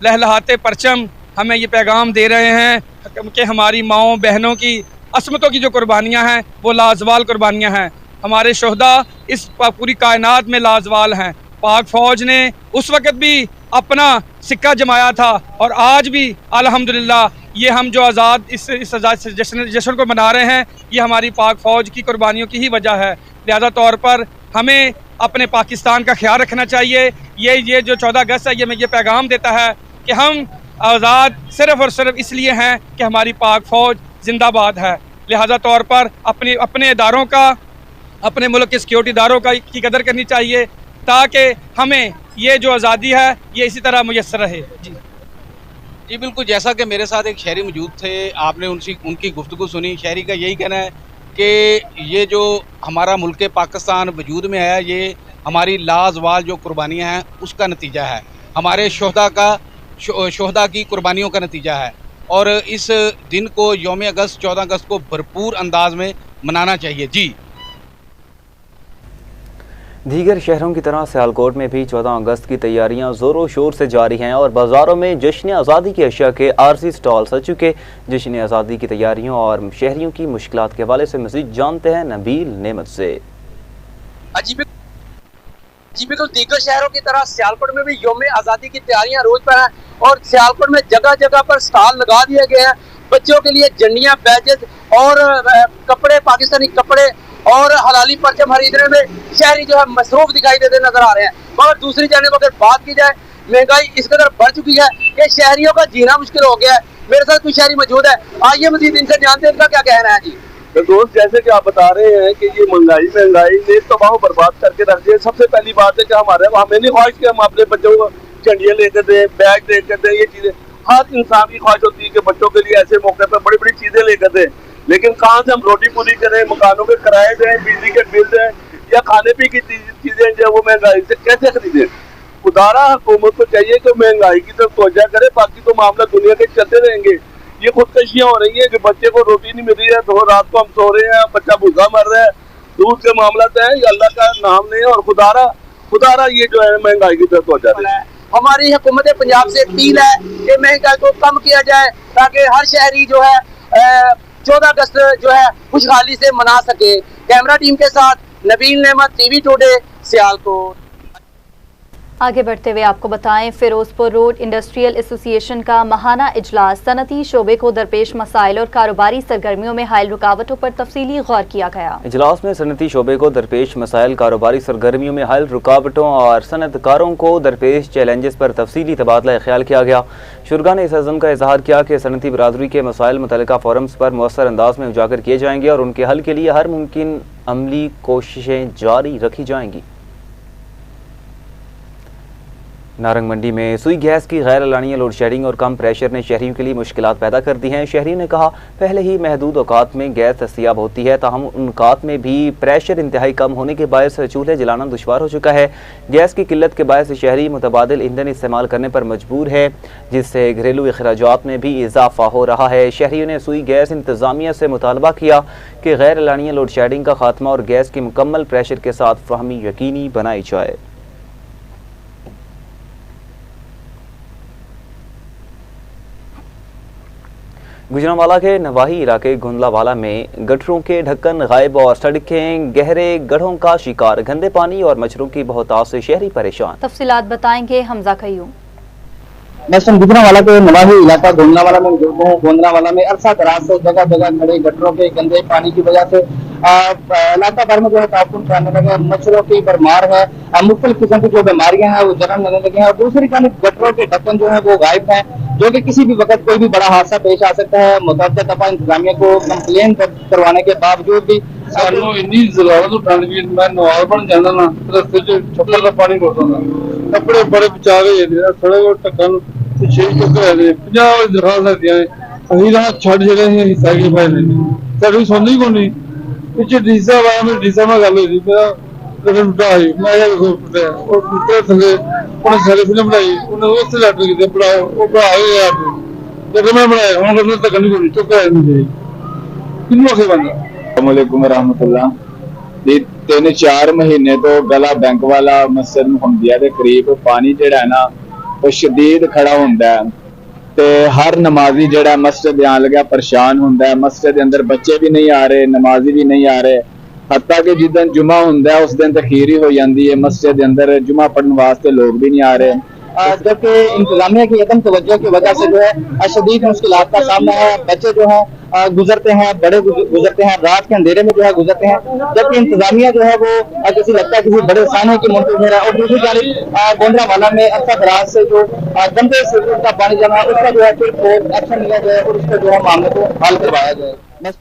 लहलहाते परचम हमें ये पैगाम दे रहे हैं कि हमारी माओं बहनों की असमतों की जो कुर्बानियाँ हैं वो लाजवाल कुर्बानियाँ हैं। हमारे शोहदा इस पूरी कायनात में लाजवाल हैं। पाक फ़ौज ने उस वक़्त भी अपना सिक्का जमाया था और आज भी अल्हम्दुलिल्लाह ये हम जो आज़ाद इस जश्न को मना रहे हैं ये हमारी पाक फ़ौज की कुर्बानियों की ही वजह है। लिहाजा तौर पर हमें अपने पाकिस्तान का ख्याल रखना चाहिए। ये जो 14 अगस्त है ये पैगाम देता है कि हम आज़ाद सिर्फ़ और सिर्फ इसलिए हैं कि हमारी पाक फ़ौज जिंदाबाद है। लिहाजा तौर पर अपने इदारों का, अपने मुल्क के सिक्योरिटी इदारों की कदर करनी चाहिए ताकि हमें ये जो आज़ादी है ये इसी तरह मुयस्सर रहे। जी बिल्कुल, जैसा कि मेरे साथ एक शहरी मौजूद थे, आपने उनकी गुफ्तगू सुनी। शहरी का यही कहना है कि ये जो हमारा मुल्क पाकिस्तान वजूद में आया ये हमारी लाजवाल जो कुर्बानियाँ हैं उसका नतीजा है, हमारे शोहदा की कुर्बानियों का नतीजा है और इस दिन को यौम अगस्त 14 अगस्त को भरपूर अंदाज में मनाना चाहिए। जी, दीगर शहरों की तरह सियालकोट में भी 14 अगस्त की तैयारियां ज़ोरों शोर से जारी हैं और बाज़ारों में जश्न आज़ादी की अशिया के आरजी स्टॉल सज चुके। जश्न आज़ादी की तैयारियों और शहरियों की मुश्किलात के हवाले से मज़ीद जानते हैं नबील नेमत से। जी बिल्कुल, दीगर शहरों की तरह सियालकोट में भी यौम आज़ादी की तैयारियां रोज पर हैं और सियालकोट में जगह जगह पर स्टॉल लगा दिए गए हैं। बच्चों के लिए झंडियाँ, बैजेस और कपड़े, पाकिस्तानी कपड़े और हलाली परचम खरीदने में शहरी जो है मसरूफ दिखाई देते नजर आ रहे हैं। मगर दूसरी जानिब अगर बात की जाए, महंगाई इस कदर बढ़ चुकी है कि शहरियों का जीना मुश्किल हो गया है। मेरे साथ कुछ शहरी मौजूद है, आइए मजीद इनसे जानते हैं इनका क्या कहना है। जी तो दोस्त, जैसे कि आप बता रहे हैं कि ये महंगाई ने तबाह बर्बाद करके रख दिया। सबसे पहली बात है कि हमें नहीं ख्वाहिश कि हम अपने बच्चों को झंडियाँ लेकर दें, बैग लेकर दें। ये चीजें हर इंसान की ख्वाहिश होती है कि बच्चों के लिए ऐसे मौके पर बड़ी बड़ी चीजें लेकर दें, लेकिन कहाँ से हम रोटी पूरी करें, मकानों के किराए दें, बिजली के बिल दें या खाने पीने की चीजें जो वो महंगाई से कैसे खरीदें। खुदारा हुकूमत को चाहिए कि महंगाई की तरफ तवज्जो करे, बाकी तो मामला दुनिया के चलते रहेंगे। ये खुदकशियाँ हो रही है कि बच्चे को रोटी नहीं मिल रही है तो रात को हम सो रहे हैं, बच्चा भूखा मर रहा है, दूध के मामला है। अल्लाह का नाम नहीं है और खुदारा ये जो है महंगाई की तरफ तवज्जो दे। हमारी हुकूमत पंजाब से अपील है कि महंगाई को कम किया जाए ताकि हर शहरी जो है 14 अगस्त जो है खुशहाली से मना सके। कैमरा टीम के साथ नबील नेमत, टीवी टुडे, सियालकोट। आगे बढ़ते हुए आपको बताएं, फिरोजपुर रोड इंडस्ट्रियल एसोसिएशन का माहाना इजलास सनती शोबे को दरपेश मसाइल और कारोबारी सरगर्मियों में हायल रुकावटों पर तफसीली गौर किया गया। इजलास में सनती शोबे को दरपेश मसाइल, कारोबारी सरगर्मियों में हायल रुकावटों और सनतकारों को दरपेश चैलेंजेस पर तफसीली तबादला ख्याल किया गया। शुरा ने इस अज़म का इजहार किया कि सनती बरादरी के मसाइल मुतल्लिका फोरम्स पर मौसर अंदाज में उजागर किए जाएंगे और उनके हल के लिए हर मुमकिन अमली कोशिशें जारी रखी जाएंगी। नारंग मंडी में सुई गैस की गैर एलानिया लोड शेडिंग और कम प्रेशर ने शहरियों के लिए मुश्किलात पैदा कर दी हैं। शहरियों ने कहा, पहले ही महदूद औकात में गैस दस्तयाब होती है, ताहम उन औकात में भी प्रेशर इंतहाई कम होने के बायस चूल्हे जलाना दुश्वार हो चुका है। गैस की किल्लत के बायस शहरी मुतबादिल ईंधन इस्तेमाल करने पर मजबूर है, जिससे घरेलू अखराजात में भी इजाफा हो रहा है। शहरियों ने सुई गैस इंतजामिया से मुतालबा किया कि गैर एलानिया लोड शेडिंग का खात्मा और गैस की मुकम्मल प्रेशर के साथ फहमी यकीनी बनाई जाए। गुजरांवाला के नवाही इलाके गुंदलावाला में गटरों के ढक्कन गायब और सड़कें गहरे गड्ढों का शिकार, गंदे पानी और मच्छरों की बहुतायत से शहरी परेशान। तफसीलात बताएंगे हमजा कयूम। मैं गुजरांवाला के नवाही इलाका गोंदलावाला में मौजूद हूँ। गोंदलावाला में अरसा दराज से जगह जगह खड़े गटरों के गंदे पानी की वजह से इलाका भर में जो है ताउन फैलने लगे, मच्छरों की भरमार है, मुख्तलिफ किस्म की जो बीमारियां हैं वो जन्म लेने लगे हैं। और दूसरी तरफ गटरों के ढक्कन जो है वो गायब हैं, जो कि किसी भी वक्त कोई भी बड़ा हादसा पेश आ सकता है। मुतअद्दिद दफा इंतजामिया को कंप्लेन करवाने के बावजूद भी इन्नी जरूरत उठाने की मैं नवाज बन जाना ना रस्ते च छप्पर का पानी घुसना कपड़े बड़े बचा गए थोड़े बहुत ढक्कन छे चुके 50 दिखा सकते हैं अभी ना छड़ जगह ही साइकिल पे नहीं सुननी को नहीं पीछे डीसा आया मैं डीसा में गल हुई मेरा कदम उठा आई मैं टूटे और टूटे थले उन्हें सारे फिल्म बनाई उन्हें उससे लैटर की पढ़ाओ वो पढ़ा गया जब मैं बनाया हम करने तक नहीं को नहीं चुका है मुझे किन मौके बंदा अस्सलामुअलैकुम रहमतुल्लाह। 3-4 महीने तो गला बैंक वाला मस्जिद मुहम्मदिया के करीब पानी जेड़ा है ना वो शदीद खड़ा होंदा है ते हर नमाजी जेड़ा मस्जिद आन लगा परेशान होंदा है। मस्जिद के अंदर बच्चे भी नहीं आ रहे, नमाजी भी नहीं आ रहे, हत्ता कि जिस जुमा होंदा है उस दिन तखीर ही हो जाती है। मस्जिद के अंदर जुमा पढ़ने वास्ते लोग भी नहीं आ रहे, जबकि इंतजामिया की अदम तवज्जो की वजह से जो है शदीद मुश्किलात का सामना है। बच्चे जो है गुजरते हैं, बड़े गुजरते हैं, रात के अंधेरे में जो है गुजरते हैं, जबकि इंतजामिया जो है वो जैसे लगता है किसी बड़े साने की मुंतज़िर है। और दूसरी जानिब गोंदलावाला में अरसा दराज से जो गंदे सीवरेज का पानी जमा है उसका जो है फिर एक्शन लिया जाए और उसका जो है मामले को हल करवाया जाए।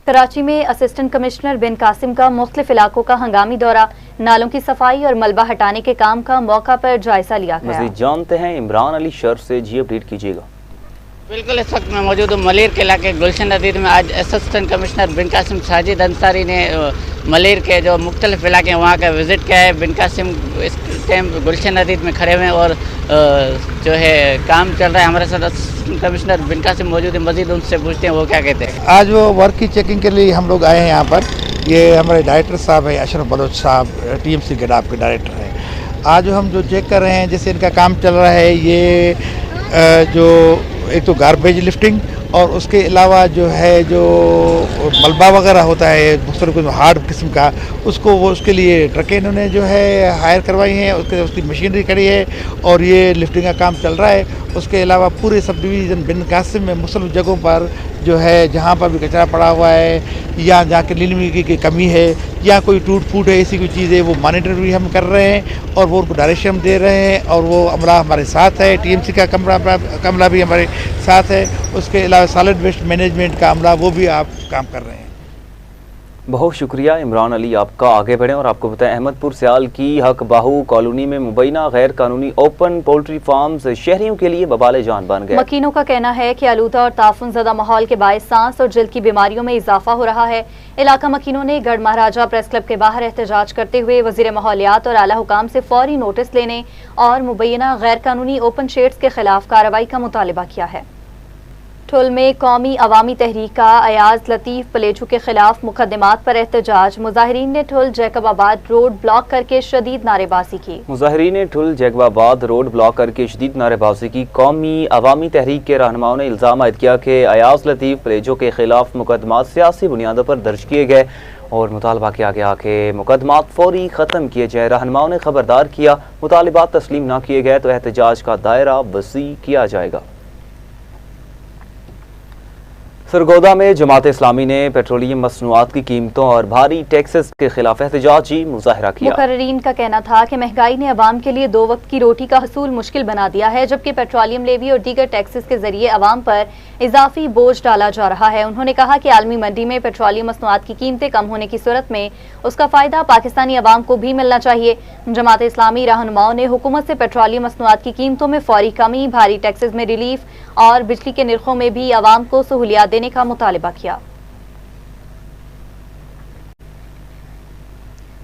कराची में असिस्टेंट कमिश्नर बिन कासिम का मुख्तलिफ इलाकों का हंगामी दौरा, नालों की सफाई और मलबा हटाने के काम का मौका पर जायजा लिया गया। मज़ीद जानते हैं इमरान अली शर्फ से, जी अपडेट कीजिएगा। बिल्कुल, इस वक्त मैं मौजूद हूँ मलिर के इलाके गुलशन नदीर में। आज असिस्टेंट कमिश्नर बिन कासिम साजिद अंसारी ने मलिर के जो मुख्तलिफ इलाके हैं वहाँ का विज़िट किया है। बिन कासिम इस टाइम गुलशन नदीर में खड़े हुए हैं और जो है काम चल रहा है। हमारे साथ असिस्टेंट कमिश्नर बिन कासिम मौजूद है, मजीद उनसे पूछते हैं वो क्या कहते हैं। आज वो वर्क की चेकिंग के लिए हम लोग आए हैं यहाँ पर। ये हमारे डायरेक्टर साहब है अशरफ बलोच साहब, TMC गडाप के डायरेक्टर हैं। आज हम जो चेक कर रहे हैं जैसे इनका काम चल रहा है, ये जो एक तो गार्बेज लिफ्टिंग और उसके अलावा जो है जो मलबा वगैरह होता है मुख्तलिफ हार्ड किस्म का, उसको वो उसके लिए ट्रकें इन्होंने जो है हायर करवाई हैं, उसकी मशीनरी खड़ी है और ये लिफ्टिंग का काम चल रहा है। उसके अलावा पूरे सब डिवीज़न बिन कासिम में मुख्तलिफ जगहों पर जो है जहाँ पर भी कचरा पड़ा हुआ है या जहाँ के लीलमिटी की कमी है या कोई टूट फूट है, ऐसी कोई चीज़ है, वो मॉनिटर भी हम कर रहे हैं और वो उनको डायरेक्शन दे रहे हैं। और वो अमला हमारे साथ है, TMC का कमला भी हमारे साथ है। उसके अलावा सॉलिड वेस्ट मैनेजमेंट का अमला वो भी आप काम कर रहे हैं। बहुत शुक्रिया इमरान अली आपका। आगे बढ़ें और आपको बताएं, अहमदपुर सियाल की हक बाहू कॉलोनी में मुबैना गैर कानूनी ओपन पोल्ट्री फार्म्स शहरियों के लिए बवाले जान बन गए। मकीनों का कहना है कि आलूदा और ताफुन ज़दा माहौल के बायस सांस और जल्द की बीमारियों में इजाफा हो रहा है। इलाका मकीनों ने गढ़ महाराजा प्रेस क्लब के बाहर एहतजाज करते हुए वज़ीर माहौलियात और आला हुकाम से फौरी नोटिस लेने और मुबैना गैर कानूनी ओपन शेड्स के खिलाफ कार्रवाई का मुतालिबा किया है। ठुल में कौमी अवामी तहरीक का अयाज लतीफ़ पलेचू के खिलाफ मुकदमात पर एहतजाज। मुजाहिरीन ने ठुल जैकबाबाद रोड ब्लॉक करके शदीद नारेबाजी की। मुजाहिरीन ने ठुल जैकबाबाद रोड ब्लॉक करके शदीद नारेबाजी की। कौमी अवामी तहरीक के रहनुमाओं ने इल्ज़ाम आयद किया कि अयाज लतीफ़ पलेचू के खिलाफ मुकदमात सियासी बुनियादों पर दर्ज किए गए और मुतालबा किया गया कि मुकदमात फौरी ख़त्म किए जाए। रहनुमाओं ने खबरदार किया, मुतालिबात तस्लीम न किए गए तो एहतजाज का दायरा वसी किया जाएगा। सरगोदा में जमात इस्लामी ने पेट्रोलियम मसनूआत की कीमतों और भारी टैक्सेस के खिलाफ एहतजाजी मुजाहरा किया। मुकर्रीन का कहना था कि महंगाई ने अवाम के लिए 2 वक्त की रोटी का हसूल मुश्किल बना दिया है, जबकि पेट्रोलियम लेवी और दीगर टैक्सेस के जरिए अवाम पर इजाफी बोझ डाला जा रहा है। उन्होंने कहा कि आलमी मंडी में पेट्रोलियम मसनूआत की कीमतें कम होने की सूरत में उसका फायदा पाकिस्तानी अवाम को भी मिलना चाहिए। जमात इस्लामी रहनुमाओं ने हुकूमत से पेट्रोलियम मसनूआत की कीमतों में फौरी कमी, भारी टैक्सेस में रिलीफ और बिजली के निर्खों में भी अवाम को सहूलियात देने का मुतालबा किया।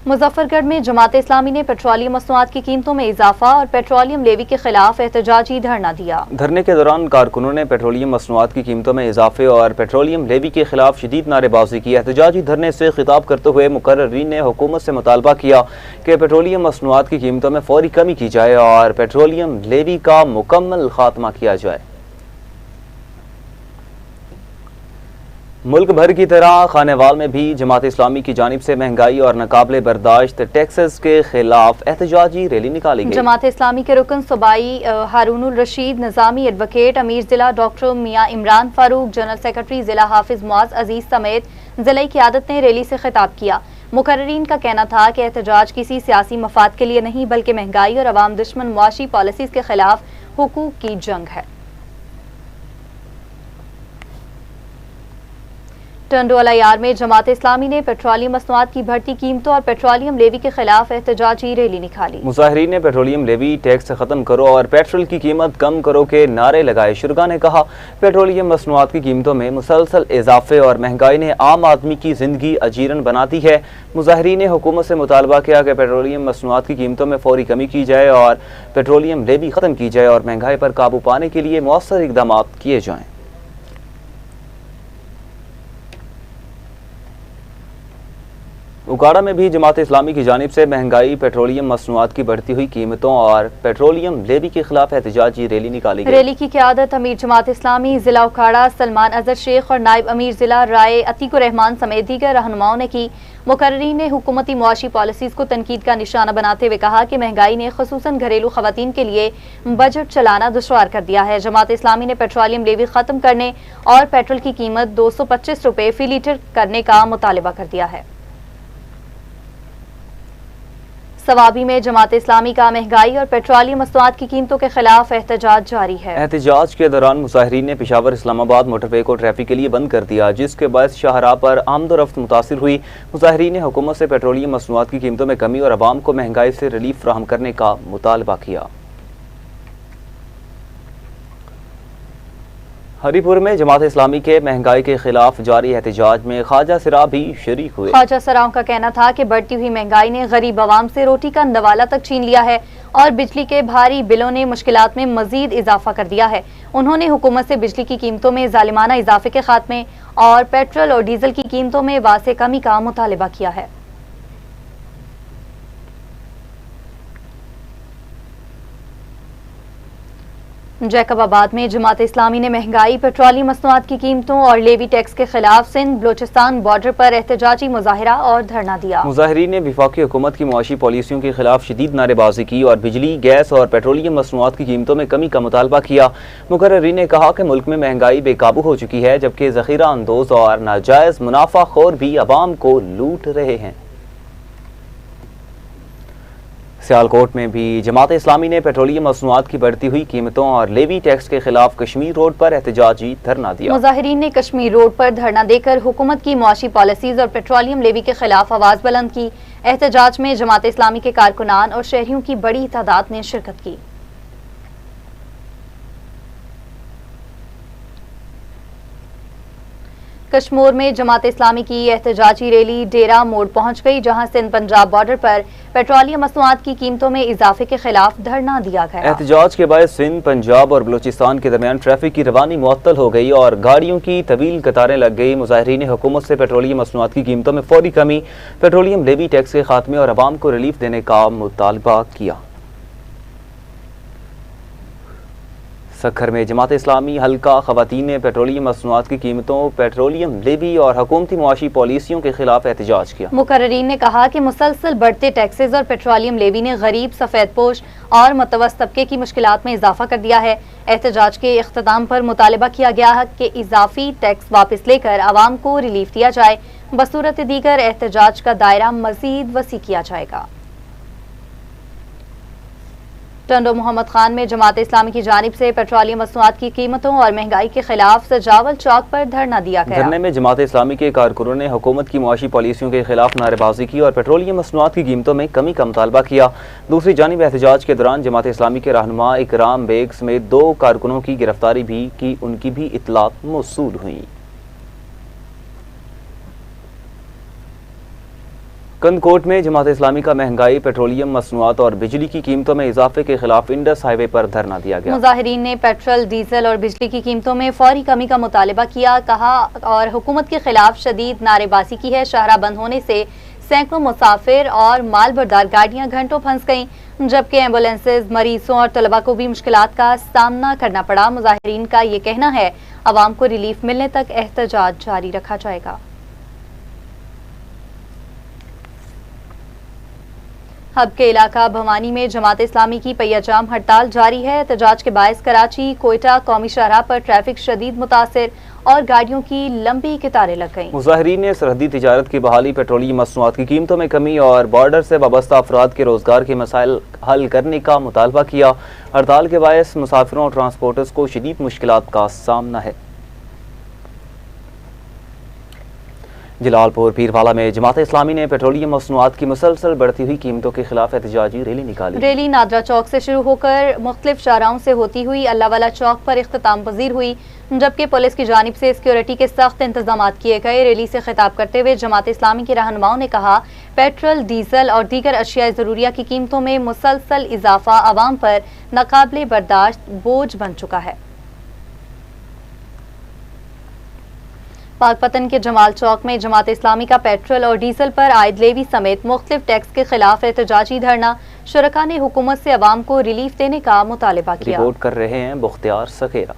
मुजफ्फरगढ़ में जमात इस्लामी ने पेट्रोलियम मसनूआत की कीमतों में इजाफा और पेट्रोलियम लेवी के खिलाफ एहतजाजी धरना दिया। धरने के दौरान कारकुनों ने पेट्रोलियम मसनूआत की कीमतों में इजाफे और पेट्रोलियम लेवी के खिलाफ शदीद नारेबाजी की। एहतजाजी धरने से खिताब करते हुए मुकर्रीन ने हुकूमत से मुतालबा किया कि पेट्रोलियम मसनूआत की कीमतों में फौरी कमी की जाए और पेट्रोलियम लेवी का मुकम्मल खात्मा किया जाए। मुल्क भर की तरह खानेवाल में भी जमात इस्लामी की जानिब से महंगाई और नाकाबिले बर्दाश्त टैक्सेस के खिलाफ एहतजाजी रैली निकाली गई। जमात इस्लामी के रुकन सूबाई हारूनुल रशीद, निजामी एडवोकेट अमीर जिला डॉक्टर मियां इमरान फारूक, जनरल सेक्रेटरी जिला हाफिज मुआज अजीज समेत जिले की आदत ने रैली से खिताब किया। मुकर्रीन का कहना था कि एहतजाज किसी सियासी मफाद के लिए नहीं बल्कि महंगाई और अवाम दुश्मन मुआशी पॉलिसीज के खिलाफ हुकूक की जंग है। टंडोला यार में जमात इस्लामी ने पेट्रोलियम मसनूआत की बढ़ती कीमतों और पेट्रोलियम लेवी के खिलाफ एहतजाजी रैली निकाली। मुजाहिरीन ने पेट्रोलियम लेवी टैक्स खत्म करो और पेट्रोल की कीमत कम करो के नारे लगाए। शुरगा ने कहा, पेट्रोलियम मसनूआत की कीमतों में मुसलसल इजाफे और महंगाई ने आम आदमी की जिंदगी अजीरन बना दी है। मुजाहिरीन ने हुकूमत से मुतालबा किया कि पेट्रोलियम मसनूआत की कीमतों में फौरी कमी की जाए और पेट्रोलियम लेवी खत्म की जाए और महंगाई पर काबू पाने के लिए मौसर इकदाम किए जाएं। उकाड़ा में भी जमात इस्लामी की जानिब से महंगाई, पेट्रोलियम मसनूआत की बढ़ती हुई कीमतों और पेट्रोलियम लेवी के खिलाफ एहतजाजी रैली निकाली गई। रैली की क़यादत अमीर जमात इस्लामी जिला उकाड़ा सलमान अजहर शेख और नायब अमीर जिला राय अतीकुर रहमान समेत दीगर रहनुमाओं ने की। मुकर्रीन ने हुकूमती मुआशी पॉलिसीज को तनकीद का निशाना बनाते हुए कहा कि महंगाई ने खुसूसन घरेलू खवातीन के लिए बजट चलाना दुश्वार कर दिया है। जमात इस्लामी ने पेट्रोलियम लेवी खत्म करने और पेट्रोल की कीमत 225 रुपये फी लीटर करने का मुतालबा कर दिया है। सवाबी में जमात इस्लामी का महंगाई और पेट्रोलियम मसनूआत की कीमतों के खिलाफ एहतजाज जारी है। एहतजाज के दौरान मुजाहिरीन ने पेशावर इस्लामाबाद मोटरवे को ट्रैफिक के लिए बंद कर दिया, जिसके बायस शाहराह पर आमदोरफ्त मुतासिर हुई। मुजाहिरीन ने हुकूमत से पेट्रोलियम मसनूआत की कीमतों में कमी और अवाम को महंगाई से रिलीफ फराहम करने का मुतालबा किया। हरीपुर में जमात इस्लामी के महंगाई के खिलाफ जारी एहतजाज में ख्वाजा सरा भी शरीक हुए। ख्वाजा सराओं का कहना था कि बढ़ती हुई महंगाई ने गरीब अवाम से रोटी का नवाला तक छीन लिया है और बिजली के भारी बिलों ने मुश्किलात में मजीद इजाफा कर दिया है। उन्होंने हुकूमत से बिजली की कीमतों में जालिमाना इजाफे के खात्मे और पेट्रोल और डीजल की कीमतों में वासे कमी का मुतालबा किया है। जैकबाबाद में जमात इस्लामी ने महंगाई, पेट्रोलियम मसनूआत की कीमतों और लेवी टैक्स के खिलाफ सिंध बलोचिस्तान बॉर्डर पर एहतजाजी मुजाहिरा और धरना दिया। मुजाहिरीन ने वफाकी हुकूमत की मुआशी पॉलिसियों के खिलाफ शदीद नारेबाजी की और बिजली, गैस और पेट्रोलियम मसनूआत की कीमतों में कमी का मुतालबा किया। मुकर्रीन ने कहा कि मुल्क में महंगाई बेकाबू हो चुकी है, जबकि जखीरा अंदोज और नाजायज मुनाफाखोर भी अवाम को लूट रहे हैं। सियालकोट में भी जमात इस्लामी ने पेट्रोलियम मसनूआत की बढ़ती हुई कीमतों और लेवी टैक्स के खिलाफ कश्मीर रोड पर एहतजाजी धरना दिया। मुजाहिरीन ने कश्मीर रोड पर धरना देकर हुकूमत की मुआशी पॉलिसीज और पेट्रोलियम लेवी के खिलाफ आवाज बुलंद की। एहतजाज में जमात इस्लामी के कारकुनान और शहरियों की बड़ी तादाद ने शिरकत की। कश्मीर में जमात इस्लामी की एहतजाजी रैली डेरा मोड़ पहुंच गई, जहां सिंध पंजाब बॉर्डर पर पेट्रोलियम मसनूआत की कीमतों में इजाफे के खिलाफ धरना दिया गया। एहतजाज के बाद सिंध, पंजाब और बलूचिस्तान के दरमियान ट्रैफिक की रवानी मुअत्तल हो गई और गाड़ियों की तवील कतारें लग गई। मुजाहिरीन ने हुकूमत से पेट्रोलियम मसनूआत की कीमतों में फौरी कमी, पेट्रोलियम लेवी टैक्स के खात्मे और अवाम को रिलीफ देने का मुतालबा किया। सखर में जमात इस्लामी हल्का खवातीन ने पेट्रोलियम मसनूआत की कीमतों, पेट्रोलियम लेवी और हुकूमती मुआशी पॉलिसियों के खिलाफ एहतजाज किया। मुकर्रीन ने कहा कि मुसलसल बढ़ते टैक्सेस और पेट्रोलियम लेवी ने गरीब, सफेद पोश और मुतवस्सित तबके की मुश्किलात में इजाफा कर दिया है। एहतजाज के इख्तिताम पर मुतालबा किया गया है कि इजाफी टैक्स वापस लेकर आवाम को रिलीफ दिया जाए। बसूरत दीगर एहतजाज का दायरा मजीद वसी किया जाएगा। टंडो मोहम्मद खान में जमात इस्लामी की जानिब से पेट्रोलियम मसनूआत की कीमतों और महंगाई के खिलाफ सजावल चौक पर धरना दिया गया। धरने में जमात इस्लामी के कारकुनों ने हुकूमत की मुआशी पॉलिसियों के खिलाफ नारेबाजी की और पेट्रोलियम मसनूआत की कीमतों में कमी का मुतालबा किया। दूसरी जानिब एहतजाज के दौरान जमात इस्लामी के रहनुमा इकराम बेग समेत 2 कारकुनों की गिरफ्तारी भी की, उनकी भी इत्तलात मौसूल हुई। कंदकोट में जमात इस्लामी का महंगाई, पेट्रोलियम मसनूआत और बिजली की कीमतों में इजाफे के खिलाफ इंडस हाईवे पर धरना दिया गया। मुजाहिरीन ने पेट्रोल, डीजल और बिजली की कीमतों में फौरी कमी का मुतालबा किया, कहा और हुकूमत के खिलाफ शदीद नारेबाजी की है। शाहराह बंद होने से सैकड़ों मुसाफिर और माल बरदार गाड़ियां घंटों फंस गईं, जबकि एम्बुलेंसेज, मरीजों और तलबा को भी मुश्किलात का सामना करना पड़ा। मुजाहिरीन का ये कहना है अवाम को रिलीफ मिलने तक एहतजाज जारी रखा जाएगा। हब के इलाका भवानी में जमात इस्लामी की पहिया-जाम हड़ताल जारी है। एहतजाज के बायस कराची, कोयटा कौमी शाहराह पर ट्रैफिक शदीद मुतासिर और गाड़ियों की लंबी कतारें लग गईं। मुजाहिरीन ने सरहदी तिजारत की बहाली, पेट्रोलियम मसनूआत की कीमतों में कमी और बॉर्डर से वाबस्ता अफराद के रोजगार के मसाइल हल करने का मुतालबा किया। हड़ताल के बायस मुसाफिरों और ट्रांसपोर्टर्स को शदीद मुश्किलात का सामना है। जलालपुर पीरवाला में जमात इस्लामी ने पेट्रोलियम मसनूआत की मुसलसल बढ़ती हुई कीमतों के खिलाफ एहतजाजी रैली निकाली। रैली नादरा चौक से शुरू होकर मुख्तलिफ शाहराहों से होती हुई अल्लाहवाला चौक पर इख्तिताम पजीर हुई, जबकि पुलिस की जानिब से सिक्योरिटी के सख्त इंतजाम किए गए। रैली से खिताब करते हुए जमात इस्लामी के रहनुमाओं ने कहा, पेट्रोल, डीजल और दीगर अशिया ज़रूरिया की कीमतों में मुसलसल इजाफा आवाम पर नाकाबिले बर्दाश्त बोझ बन चुका है। पाकपतन के जमाल चौक में जमात इस्लामी का पेट्रोल और डीजल पर आयद लेवी समेत मुख्तलिफ टैक्स के खिलाफ एहतजाजी धरना। शुरका ने हुकूमत से अवाम को रिलीफ देने का मुतालबा किया। रिपोर्ट कर रहे हैं बुख्तियार सखेरा।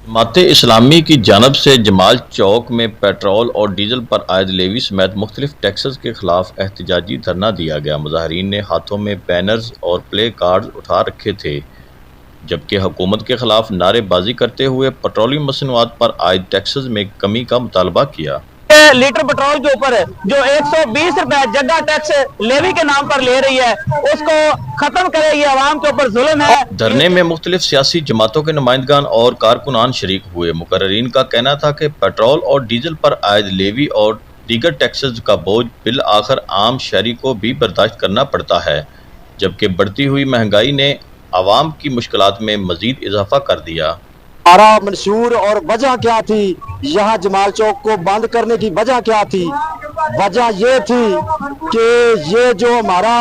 जमात इस्लामी की जानब से जमाल चौक में पेट्रोल और डीजल पर आयद लेवी समेत मुख्तलिफ टैक्सेस के खिलाफ एहतजाजी धरना दिया गया। मुजाहिरीन ने हाथों में बैनर्स और प्ले कार्ड उठा रखे थे, जबकि हुकूमत के खिलाफ नारेबाजी करते हुए पेट्रोलियम मसनूआत पर आयद टैक्सेस में कमी का मुतालबा किया। लीटर पेट्रोल के ऊपर जो 120 रुपए जगह टैक्स लेवी के नाम पर ले रही है, उसको खत्म करे, ये आवाम के ऊपर जुल्म है। धरने में मुख्तलिफ सियासी जमातों के नुमाइंदगान और कारकुनान शरीक हुए। मुकर्रीन का कहना था कि पेट्रोल और डीजल पर आयद लेवी और दीगर टैक्सेस का बोझ बिल आखिर आम शहरी को भी बर्दाश्त करना पड़ता है, जबकि बढ़ती हुई महंगाई ने आवाम की मुश्किलात में मजीद इजाफा कर दिया। हमारा मंशूर और वजह क्या थी, यहाँ जमाल चौक को बंद करने की वजह क्या थी? वजह ये थी कि ये जो हमारा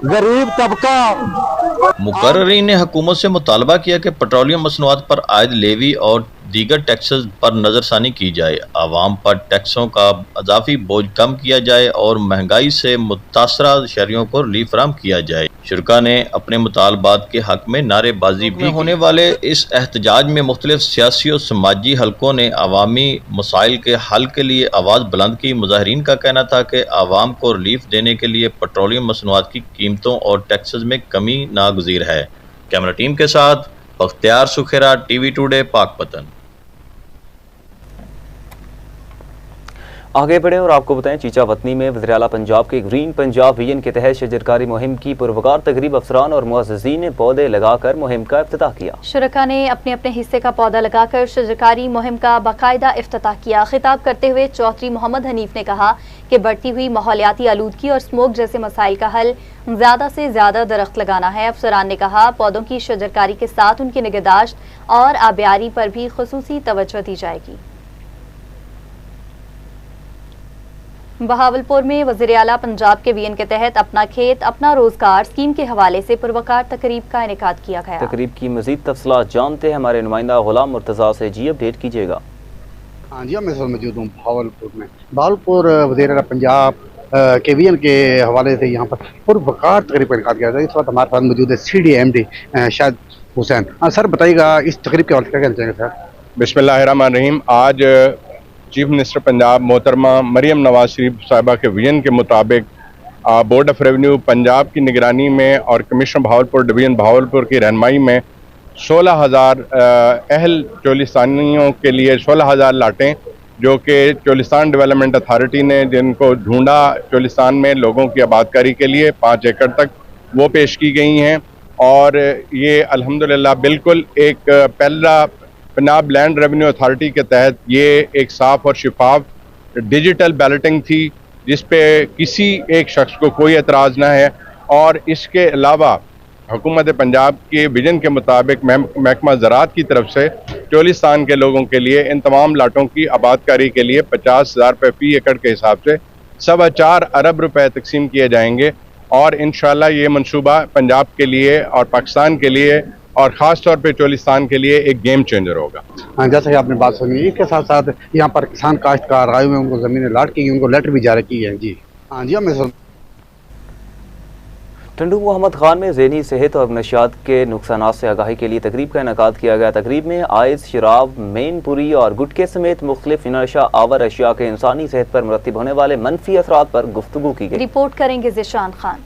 गरीब तबका। मुकर्रीन ने हुकूमत से मुतालबा किया कि पेट्रोलियम मसनूआत पर आयद लेवी और दीगर टैक्सेस पर नज़रसानी की जाए, आवाम पर टैक्सों का अजाफी बोझ कम किया जाए और महंगाई से मुतासरा शहरियों को रिलीफ फराहम किया जाए। शुरका ने अपने मुतालबात के हक में नारेबाजी भी होने वाले इस एहतजाज में मुख्तलिफ सियासी और समाजी हलकों ने अवामी मसाइल के हल के लिए आवाज़ बुलंद की। मुजाहिरीन का कहना था कि आवाम को रिलीफ देने के लिए पेट्रोलियम मसनूआत की कीमतों और टैक्सेस में कमी नागुज़ीर है। कैमरा टीम के साथ बख्तियार सुखेरा, TV टुडे, पाकपतन। आगे बढ़े और आपको बताएं, चीचा वतनी में वज़ीर आला पंजाब के ग्रीन पंजाब विजन के तहत शजरकारी मुहिम की पुरवकार तकरीब अफसरान और मुअज़्ज़िज़ीन ने पौधे लगाकर मुहिम का इफ्तिताह किया। शुरका ने अपने अपने हिस्से का पौधा लगाकर शजरकारी मुहिम का बाकायदा इफ्तिताह किया। खिताब करते हुए चौधरी मोहम्मद हनीफ ने कहा कि बढ़ती हुई माहौलियाती आलूदगी और स्मोक जैसे मसाइल का हल ज़्यादा से ज़्यादा दरख्त लगाना है। अफसरान ने कहा पौधों की शजरकारी के साथ उनकी निगहदाश्त और आबियारी पर भी खुसूसी तवज्जो दी जाएगी। बहावलपुर में वज़ीर आला पंजाब के वीएन के तहत अपना खेत अपना रोजगार स्कीम के हवाले से पुरवकार तकरीब का इनेकाद किया गया। तकरीब की मज़ीद तफसीलात जानते हैं हमारे नुमाइंदा गुलाम मुर्तज़ा से। जी अपडेट कीजिएगा। हाँ जी, मैं मौजूद हूँ बहावलपुर में। बहावलपुर वज़ीर आला पंजाब के वीएन के हवाले से यहाँ पर पुरवकार तकरीब का इनेकाद किया गया। इस वक्त हमारे पास मौजूद है CDMD शायद हुसैन। हाँ सर, बताइएगा इस तकरीब के हवाले से क्या कहना चाहेंगे सर? बिस्मिल्लाहिर्रहमानिर्रहीम। आज चीफ मिनिस्टर पंजाब मोहतरमा मरियम नवाज शरीफ साहिबा के विजन के मुताबिक बोर्ड ऑफ रेवेन्यू पंजाब की निगरानी में और कमिश्नर भावलपुर डिवीज़न भावलपुर की रहनुमाई में 16,000 अहल चोलिस्तानियों के लिए 16,000 लाटें, जो कि चोलिस्तान डेवलपमेंट अथॉरिटी ने जिनको ढूंढा चोलिस्तान में लोगों की आबादकारी के लिए 5 एकड़ तक, वो पेश की गई हैं। और ये अल्हम्दुलिल्लाह बिल्कुल एक पहला पंजाब लैंड रेवेन्यू अथॉरिटी के तहत ये एक साफ़ और शिफाफ डिजिटल बैलेटिंग थी, जिस पे किसी एक शख्स को कोई एतराज़ ना है। और इसके अलावा हुकूमत पंजाब के विजन के मुताबिक महकमा ज़राअत की तरफ से चोलिस्तान के लोगों के लिए इन तमाम लाटों की आबादकारी के लिए 50,000 रुपये फ़ी एकड़ के हिसाब से 4.25 अरब रुपए तकसीम किए जाएंगे। और इंशाअल्लाह ये मंसूबा पंजाब के लिए और पाकिस्तान के लिए और ख़ास तौर पे चोलिस्तान के लिए एक गेम चेंजर होगा। हाँ, जैसा कि आपने बात सुनी, इसके साथ साथ यहाँ पर किसान काश्तकार आए हुए हैं, उनको ज़मीनें लाट की, उनको लेटर भी जारी की है। जी हाँ जी, मैं टंडू मोहम्मद खान में ज़हनी सेहत और नशियात के नुकसानात से आगाही के लिए तकरीब का इनेकाद किया गया। तकरीब में आइस, शराब, मेनपुरी और गुटके समेत मुख्तलिफ नशा आवर अशिया के इंसानी सेहत पर मुरतब होने वाले मनफी असरात पर गुफ्तगू की गई। रिपोर्ट करेंगे जिशान खान।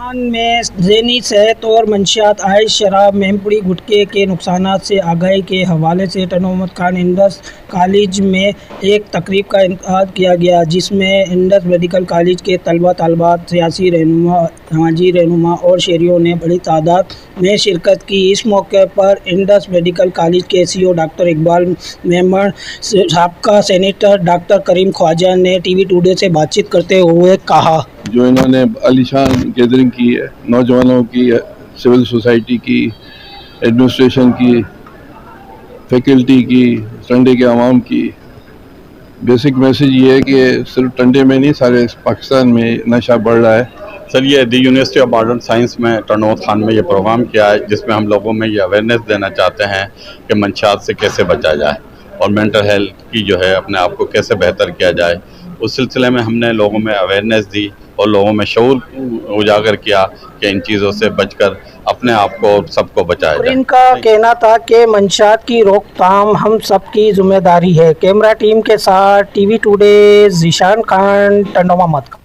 में ज़हनी सेहत और मंशियात, आइस, शराब, मेहपुरी, गुटके के नुकसानात से आगाही के हवाले से टंडू मोहम्मद खान इंडस कॉलेज में एक तकरीब का इनेकाद किया गया, जिसमें इंडस मेडिकल कॉलेज के तलबा तलबात, सियासी रहनुमा, समाजी रहनुमा और शहरियों ने बड़ी तादाद में शिरकत की। इस मौके पर इंडस मेडिकल कॉलेज के CEO डॉक्टर इकबाल मेमन, साबका सेनेटर डॉक्टर करीम ख्वाजा ने TV टुडे से बातचीत करते हुए कहा, जो इन्होंने आलीशान गैदरिंग की है, नौजवानों की, सिविल सोसाइटी की, एडमिनिस्ट्रेशन की, फैकल्टी की, टंडे के आवाम की, बेसिक मैसेज ये है कि सिर्फ टंडे में नहीं सारे पाकिस्तान में नशा बढ़ रहा है। सर, ये दी यूनिवर्सिटी ऑफ मॉडर्न साइंस में टंडू मोहम्मद खान में ये प्रोग्राम किया है, जिसमें हम लोगों में ये अवेयरनेस देना चाहते हैं कि मंशियात से कैसे बचा जाए और मेंटल हेल्थ की जो है अपने आप को कैसे बेहतर किया जाए। उस सिलसिले में हमने लोगों में अवेयरनेस दी और लोगों में शऊर उजागर किया कि इन चीज़ों से बचकर अपने आप को और सबको बचाया जाए। इनका कहना था कि मंशियात की रोकथाम हम सबकी जिम्मेदारी है। कैमरा टीम के साथ TV टुडे जिशान खान, टंडू मोहम्मद।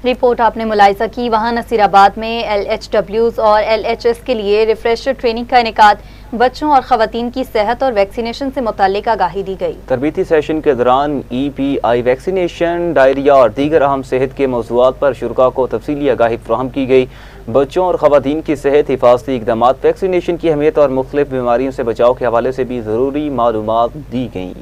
रिपोर्ट आपने मुलाहिजा की। वहाँ नसीराबाद में LHWs और LHS के लिए रिफ्रेशर ट्रेनिंग का इनेकाद, बच्चों और ख़वातीन की सेहत और वैक्सीनेशन से मुताल्लिक आगाही दी गई। तरबीती सेशन के दौरान EPI वैक्सीनेशन, डायरिया और दीगर अहम सेहत के मौज़ूआत पर शुरा को तफसीली आगाही फराहम की गई। बच्चों और ख़वातीन की सेहत, हिफाजती इक़दामात, वैक्सीनेशन की अहमियत और मुख्तलिफ बीमारियों से बचाव के हवाले से भी ज़रूरी मालूमात दी गई।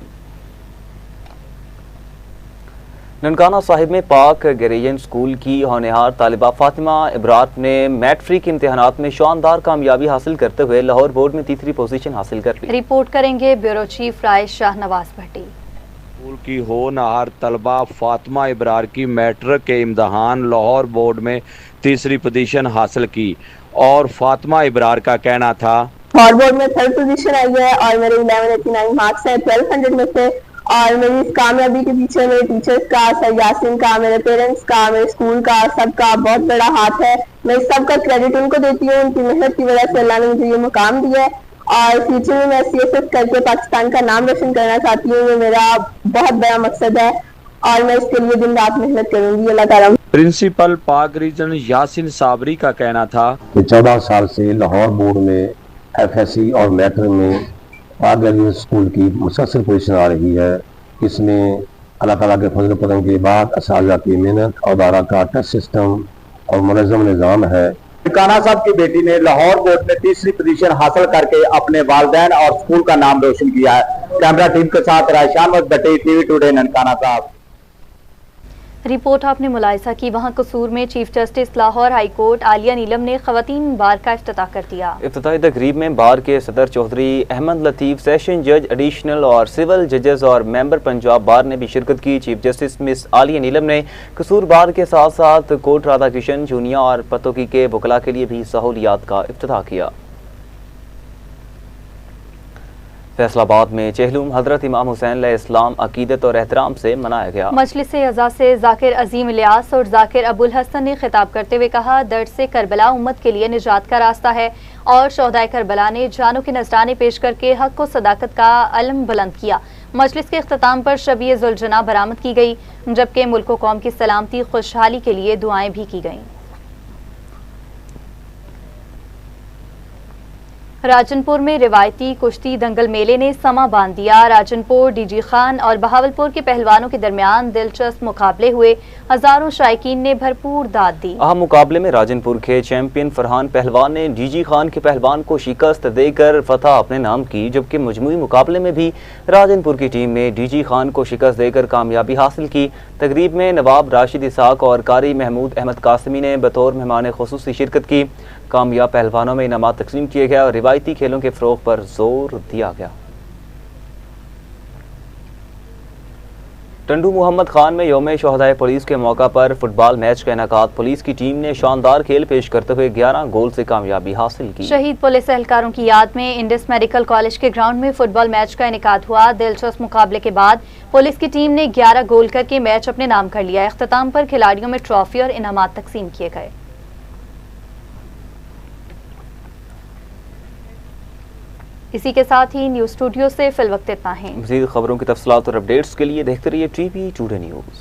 ननकाना साहिब में पाक गिरिजन स्कूल की होनहार तालिबा फातिमा इब्रार ने मैट्रिक इम्तिहानात में शानदार कामयाबी हासिल करते हुए लाहौर बोर्ड में तीसरी पोजीशन हासिल कर ली। रिपोर्ट करेंगे ब्यूरो चीफ राइस शाहनवाज भट्टी। स्कूल की होनहार तलबा फातिमा इब्रार की मैट्रिक के इम्तिहान लाहौर बोर्ड में तीसरी पोजीशन हासिल की और फातिमा इब्रार का कहना था, लाहौर बोर्ड में 3rd पोजीशन आई है और मेरे 1189 मार्क्स हैं 1200 में से। और मेरी इस कामयाबी के पीछे मेरे टीचर्स का, सर यासिन का, मेरे पेरेंट्स का, मेरे स्कूल का, सबका बहुत बड़ा हाथ है। मैं सबका क्रेडिट उनको देती हूँ। उनकी मेहनत की वजह से अल्लाह ने मुझे ये मुकाम दिया है और फ्यूचर में मैं CSS करके पाकिस्तान का नाम रोशन करना चाहती हूँ। ये मेरा बहुत बड़ा मकसद है और मैं इसके लिए दिन रात मेहनत करूँगी। अल्लाह ताला। प्रिंसिपल पाक रीजन यासिन साबरी का कहना था, 14 साल से लाहौर बोर्ड में FSC और मैट्रिक में पाक गिरिजन स्कूल की मुसलसल पोजीशन आ रही है। इसमें अल्लाह ताला के फजल करम के बाद असातिज़ा की मेहनत और अदारा का टेस्ट सिस्टम और मुनज़्ज़म निज़ाम है। काना साहब की बेटी ने लाहौर बोर्ड में तीसरी पोजीशन हासिल करके अपने वालिदैन और स्कूल का नाम रोशन किया है। कैमरा टीम के साथ Raishan Bhatti, TV today, Nankana Sahib. Report आपने मुलाहिजा की। वहाँ कसूर में chief justice Lahore high court Aalia Neelam ने खवातीन बार का इफ्तिताह कर दिया। इफ्तिताही तकरीब में बार के सदर चौधरी अहमद लतीफ़, सेशन जज एडिशनल और सिविल जजेस और मेंबर पंजाब बार ने भी शिरकत की। Chief justice miss Alia Neelam ने कसूर बार के साथ साथ कोट राधा किशन, जूनिया और पतोकी के वकला के लिए भी सहूलियात का इफ्तिताह किया। फैसलाबाद में चहलुम हजरत इमाम हुसैन अलैहिस्सलाम अकीदत और एहतराम से मनाया गया। मजलिस अज़ा से जाकिर अजीम इलियास और जाकिर अबुल हसन ने खिताब करते हुए कहा, दर्द से करबला उम्मत के लिए निजात का रास्ता है और शोहदाए करबला ने जानों के नजराने पेश करके हक व सदाकत का अलम बुलंद किया। मजलिस के इख्तिताम पर शबीए जुलजना बरामद की गई, जबकि मुल्क व कौम की सलामती खुशहाली के लिए दुआएं भी की गईं। राजनपुर में रिवायती कुश्ती दंगल मेले ने समा बांध दिया। राजनपुर, डीजी खान और बहावलपुर के पहलवानों के दरमियान दिलचस्प मुकाबले हुए। हजारों शायकीन ने भरपूर दाद दी। अहम मुकाबले में राजनपुर के चैंपियन फरहान पहलवान ने डीजी खान के पहलवान को शिकस्त देकर फतह अपने नाम की, जबकि मजमूई मुकाबले में भी राजनपुर की टीम ने डीजी खान को शिकस्त देकर कामयाबी हासिल की। तकरीब में नवाब राशिद इसाक और कारी महमूद अहमद कासमी ने बतौर मेहमान खुसूसी शिरकत की। कामयाब पहलवानों में इनामात तकसीम किए गए और रिवायती खेलों के फ़रोग़ पर जोर दिया गया। टंडू मोहम्मद खान में यौम शोहदाए पुलिस के मौका पर फुटबॉल मैच का इनेकाद। पुलिस की टीम ने शानदार खेल पेश करते हुए 11 गोल से कामयाबी हासिल की। शहीद पुलिस एहलकारों की याद में इंडिस मेडिकल कॉलेज के ग्राउंड में फुटबॉल मैच का इनेकाद हुआ। दिलचस्प मुकाबले के बाद पुलिस की टीम ने 11 गोल करके मैच अपने नाम कर लिया। इख्तिताम पर खिलाड़ियों में ट्रॉफी और इनामात तकसीम किए गए। इसी के साथ ही न्यूज़ स्टूडियो से फिल वक्त इतना है। मज़ीद खबरों की तफसीलात और अपडेट्स के लिए देखते रहिए टीवी टुडे न्यूज़।